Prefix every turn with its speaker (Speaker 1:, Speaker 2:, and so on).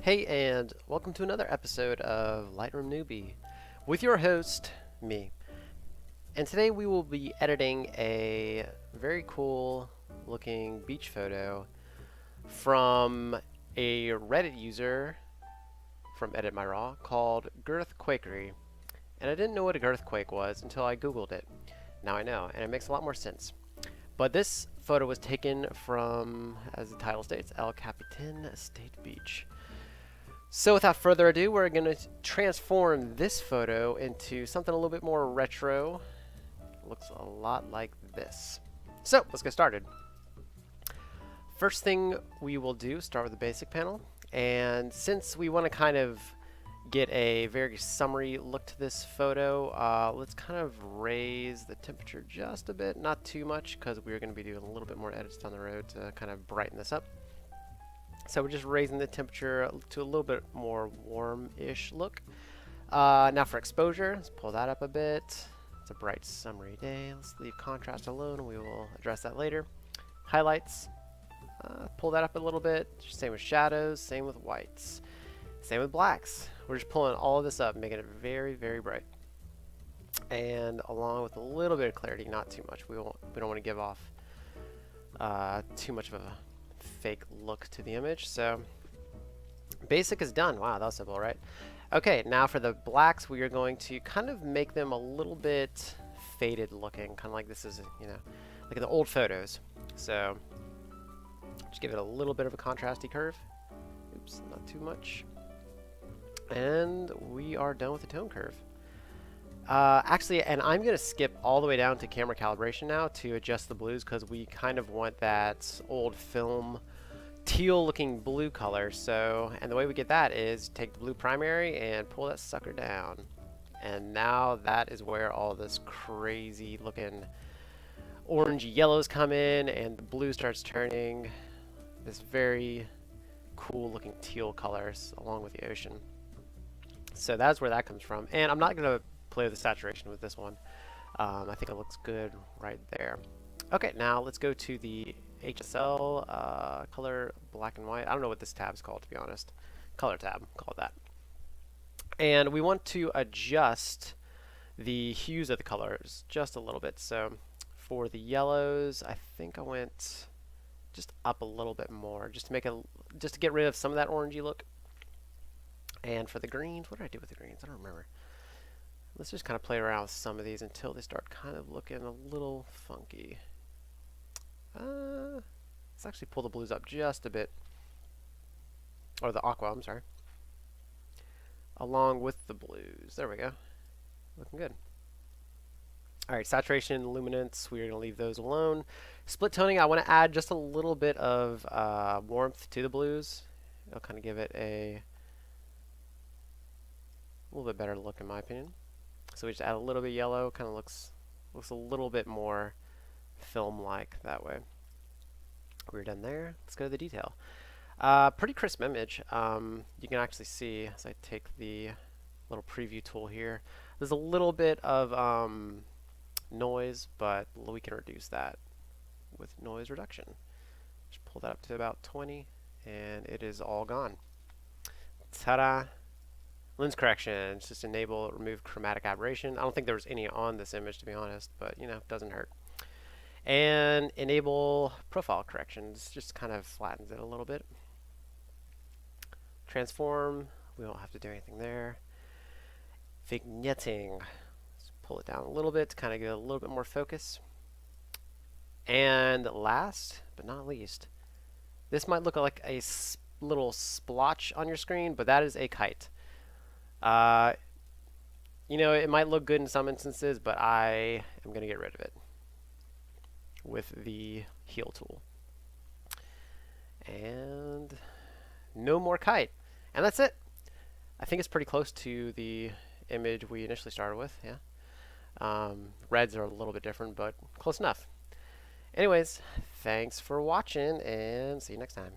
Speaker 1: Hey, and welcome to another episode of Lightroom Newbie with your host, me. And today we will be editing a very cool looking beach photo from a Reddit user from Edit My Raw called Girthquakery. And I didn't know what a girthquake was until I Googled it. Now I know, and it makes a lot more sense. But this photo was taken from, as the title states, El Capitan State Beach. So without further ado, we're going to transform this photo into something a little bit more retro. Looks a lot like this. So let's get started. First thing we will do, start with the basic panel. And since we want to kind of get a very summery look to this photo, let's kind of raise the temperature just a bit, not too much, because we're going to be doing a little bit more edits down the road to kind of brighten this up. So we're just raising the temperature to a little bit more warm-ish look. Now for exposure, let's pull that up a bit. It's a bright summery day. Let's leave contrast alone. We will address that later. Highlights, pull that up a little bit. Same with shadows, same with whites. Same with blacks. We're just pulling all of this up, making it very, very bright. And along with a little bit of clarity, not too much. We don't want to give off too much of a fake look to the image. So basic is done. Wow, that was simple, right? Okay, now for the blacks, we are going to kind of make them a little bit faded looking, kind of like this is, you know, like in the old photos. So just give it a little bit of a contrasty curve. Oops, not too much. And we are done with the tone curve. Actually, and I'm going to skip all the way down to camera calibration now to adjust the blues, because we kind of want that old film teal looking blue color. So, and the way we get that is take the blue primary and pull that sucker down. And now that is where all this crazy looking orangey yellows come in, and the blue starts turning this very cool looking teal colors along with the ocean. So that's where that comes from. And I'm not going to play with the saturation with this one. I think it looks good right there. Okay, now let's go to the Hsl Color black and white. I don't know what this tab is called, to be honest. Color tab, call it that. And we want to adjust the hues of the colors just a little bit. So for the yellows, I think I went just up a little bit more, just to get rid of some of that orangey look. And for the greens, what did I do with the greens? I don't remember. Let's just kind of play around with some of these until they start kind of looking a little funky. Let's actually pull the blues up just a bit. Or the aqua, I'm sorry. Along with the blues. There we go. Looking good. Alright, saturation and luminance, we're going to leave those alone. Split toning, I want to add just a little bit of warmth to the blues. It'll kind of give it a little bit better look in my opinion. So we just add a little bit of yellow, kind of looks a little bit more film-like that way. We're done there. Let's go to the detail. Pretty crisp image. You can actually see as I take the little preview tool here, there's a little bit of noise, but we can reduce that with noise reduction. Just pull that up to about 20 and it is all gone. Ta-da! Lens correction, just enable, remove chromatic aberration. I don't think there was any on this image, to be honest, but you know, doesn't hurt. And enable profile corrections, just kind of flattens it a little bit. Transform, we don't have to do anything there. Vignetting, let's pull it down a little bit to kind of get a little bit more focus. And last but not least, this might look like a little splotch on your screen, but that is a kite. You know, it might look good in some instances, but I am going to get rid of it with the Hsl tool. And no more kite. And that's it. I think it's pretty close to the image we initially started with, yeah. Reds are a little bit different, but close enough. Anyways, thanks for watching, and see you next time.